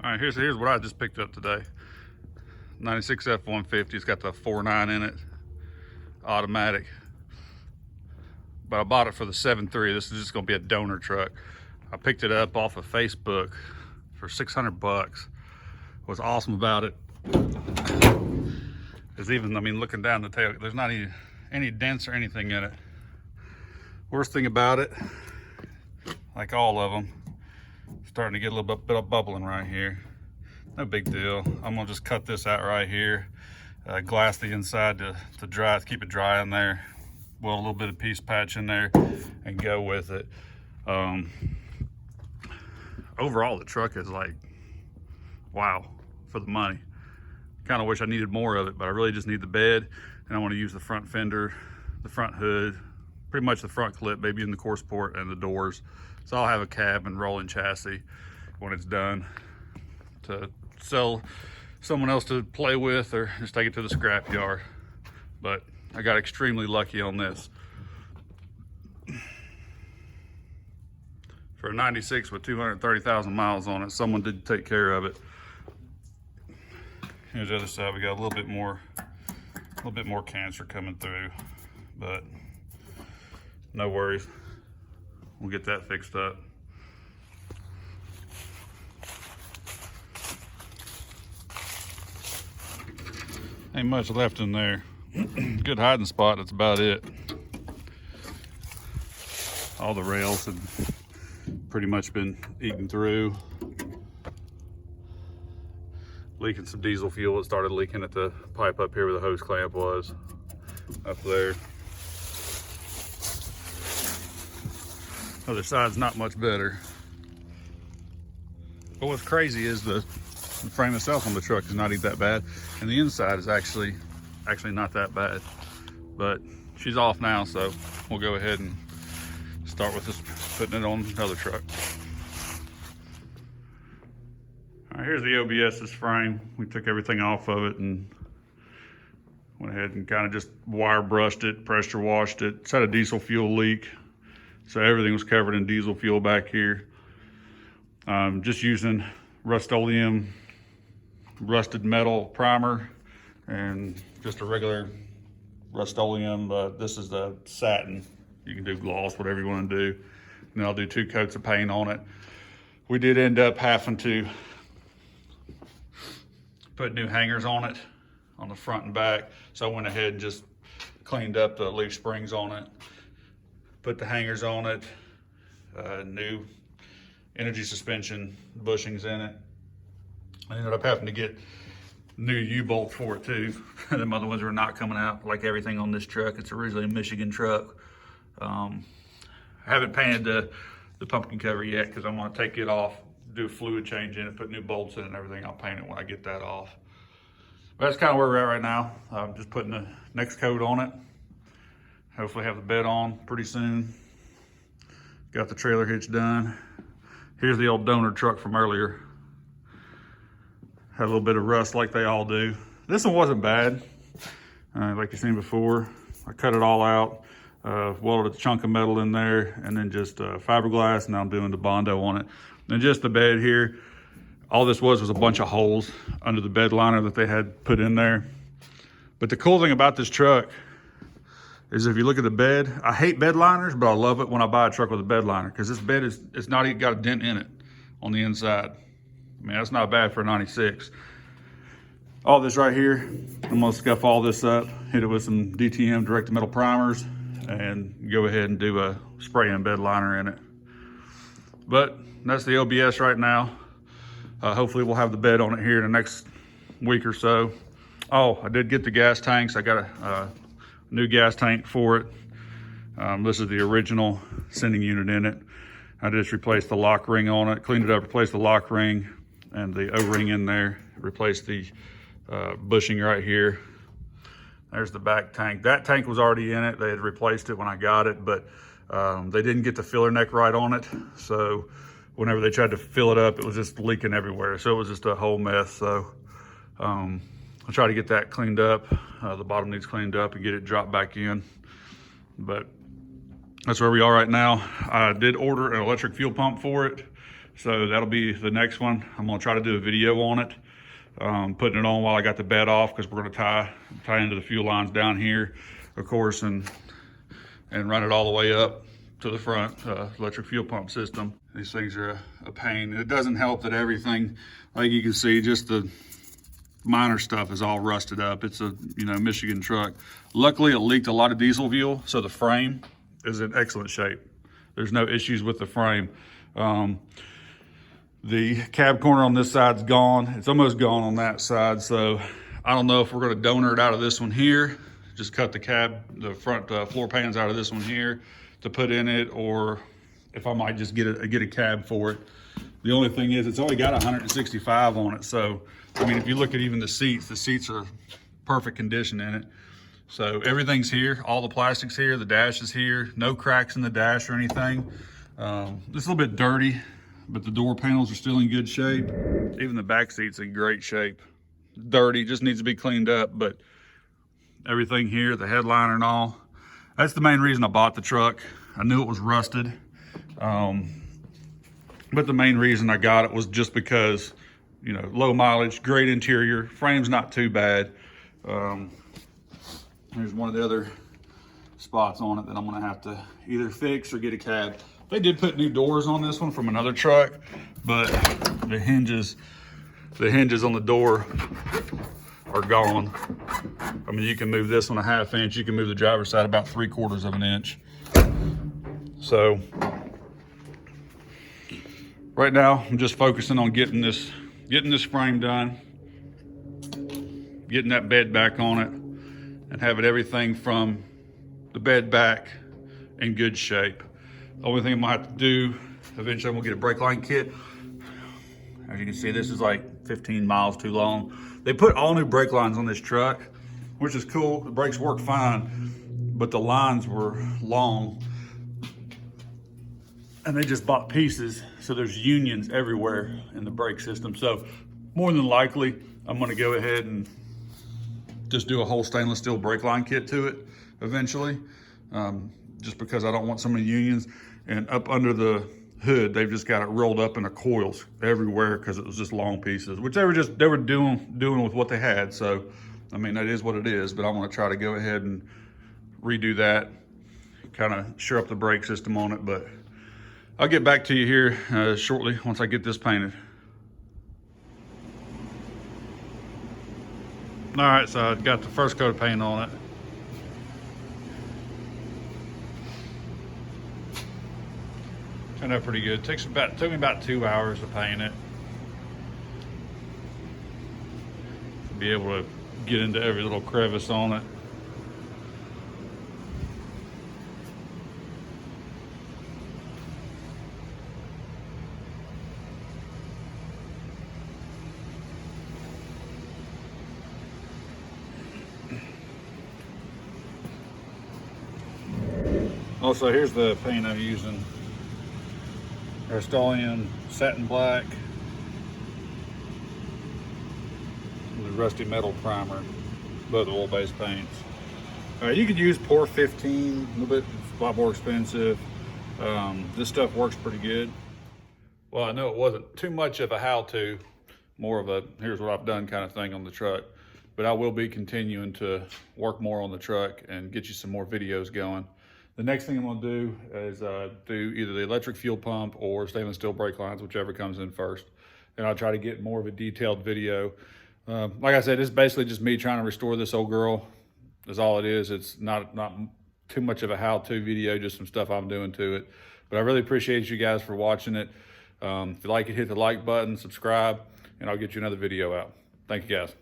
All right, here's what I just picked up today. 96 F-150. It's got the 4.9 in it, automatic. But I bought it for the 7.3. This is just gonna be a donor truck. I picked it up off of Facebook for 600 bucks. What's awesome about it is even, I mean, looking down the tail, there's not any dents or anything in it. Worst thing about it, like all of them, starting to get a little bit of bubbling right here. No big deal. I'm gonna just cut this out right here, glass the inside to dry, to keep it dry in there. Weld a little bit of piece patch in there and go with it. Overall, the truck is like, wow, for the money. Kind of wish I needed more of it, but I really just need the bed, and I want to use the front fender, the front hood, pretty much the front clip, maybe in the core support and the doors. So I'll have a cab and rolling chassis when it's done to sell someone else to play with, or just take it to the scrap yard. But I got extremely lucky on this. For a 96 with 230,000 miles on it, someone did take care of it. Here's the other side. We got a little bit more cancer coming through, but no worries. We'll get that fixed up. Ain't much left in there. Good hiding spot, that's about it. All the rails have pretty much been eaten through. Leaking some diesel fuel. It started leaking at the pipe up here where the hose clamp was, up there. Other side's not much better. But what's crazy is the frame itself on the truck is not even that bad, and the inside is actually not that bad. But she's off now, so we'll go ahead and start with this, putting it on another truck. All right, here's the OBS's frame. We took everything off of it and went ahead and kind of just wire brushed it, pressure washed it. It's had a diesel fuel leak, so everything was covered in diesel fuel back here. Just using Rust-Oleum rusted metal primer and just a regular Rust-Oleum. This is the satin. You can do gloss, whatever you want to do. And then I'll do 2 coats of paint on it. We did end up having to put new hangers on it, on the front and back. So I went ahead and just cleaned up the leaf springs on it, put the hangers on it, new energy suspension bushings in it. I ended up having to get new U-bolts for it too. Them other ones were not coming out, like everything on this truck. It's originally a Michigan truck. I haven't painted the pumpkin cover yet because I want to take it off, do a fluid change in it, put new bolts in it and everything. I'll paint it when I get that off. But that's kind of where we're at right now. I'm just putting the next coat on it. Hopefully have the bed on pretty soon. Got the trailer hitch done. Here's the old donor truck from earlier. Had a little bit of rust like they all do. This one wasn't bad. Like you've seen before, I cut it all out, welded a chunk of metal in there, and then just fiberglass, and now I'm doing the Bondo on it. And just the bed here, all this was a bunch of holes under the bed liner that they had put in there. But the cool thing about this truck is if you look at the bed, I hate bed liners, but I love it when I buy a truck with a bed liner, because this bed it's not even got a dent in it on the inside. I mean, that's not bad for a 96. All this right here, I'm gonna scuff all this up, hit it with some DTM direct to metal primers, and go ahead and do a spray and bed liner in it. But that's the OBS right now. Hopefully we'll have the bed on it here in the next week or so. Oh, I did get the gas tanks. I got a new gas tank for it. This is the original sending unit in it. I just replaced the lock ring on it, cleaned it up, replaced the lock ring and the O-ring in there, replaced the bushing right here. There's the back tank. That tank was already in it. They had replaced it when I got it, but they didn't get the filler neck right on it. So whenever they tried to fill it up, it was just leaking everywhere. So it was just a whole mess. So I'll try to get that cleaned up. The bottom needs cleaned up and get it dropped back in. But that's where we are right now. I did order an electric fuel pump for it. So that'll be the next one. I'm gonna try to do a video on it, putting it on while I got the bed off, because we're gonna tie into the fuel lines down here, of course, and run it all the way up to the front electric fuel pump system. These things are a pain. It doesn't help that everything, like you can see, just the minor stuff is all rusted up. It's a Michigan truck. Luckily, it leaked a lot of diesel fuel, so the frame is in excellent shape. There's no issues with the frame. The cab corner on this side's gone. It's almost gone on that side, so I don't know if we're gonna donor it out of this one here, just cut the front floor pans out of this one here to put in it, or if I might just get a cab for it. The only thing is, it's only got 165 on it, so I mean, if you look at even the seats are perfect condition in it. So everything's here, all the plastic's here, the dash is here, no cracks in the dash or anything. It's a little bit dirty, but the door panels are still in good shape. Even the back seat's in great shape. Dirty, just needs to be cleaned up, but everything here, the headliner and all. That's the main reason I bought the truck. I knew it was rusted. But the main reason I got it was just because, low mileage, great interior, frame's not too bad. Here's one of the other spots on it that I'm gonna have to either fix or get a cab. They did put new doors on this one from another truck, but the hinges on the door are gone. I mean, you can move this one a 1/2 inch. You can move the driver's side about 3/4 of an inch. So right now, I'm just focusing on getting this frame done, getting that bed back on it, and having everything from the bed back in good shape. The only thing I'm gonna have to do, eventually I'm gonna get a brake line kit. As you can see, this is like 15 miles too long. They put all new brake lines on this truck, which is cool. The brakes work fine, but the lines were long, and they just bought pieces, so there's unions everywhere in the brake system. So more than likely, I'm gonna go ahead and just do a whole stainless steel brake line kit to it eventually, just because I don't want so many unions. And up under the hood, they've just got it rolled up into coils everywhere because it was just long pieces, which they were doing with what they had. So, I mean, that is what it is, but I want to try to go ahead and redo that, kind of shore up the brake system on it. But I'll get back to you here shortly once I get this painted. All right, so I got the first coat of paint on it. Turned out pretty good. Took me about 2 hours to paint it. To be able to get into every little crevice on it. Also, here's the paint I'm using. Rust-Oleum Satin Black. The Rusty Metal Primer. Both oil-based paints. You could use Pour 15, a lot more expensive. This stuff works pretty good. Well, I know it wasn't too much of a how-to, more of a here's what I've done kind of thing on the truck. But I will be continuing to work more on the truck and get you some more videos going. The next thing I'm gonna do is do either the electric fuel pump or stainless steel brake lines, whichever comes in first. And I'll try to get more of a detailed video. Like I said, it's basically just me trying to restore this old girl. That's all it is. It's not too much of a how-to video, just some stuff I'm doing to it. But I really appreciate you guys for watching it. If you like it, hit the like button, subscribe, and I'll get you another video out. Thank you guys.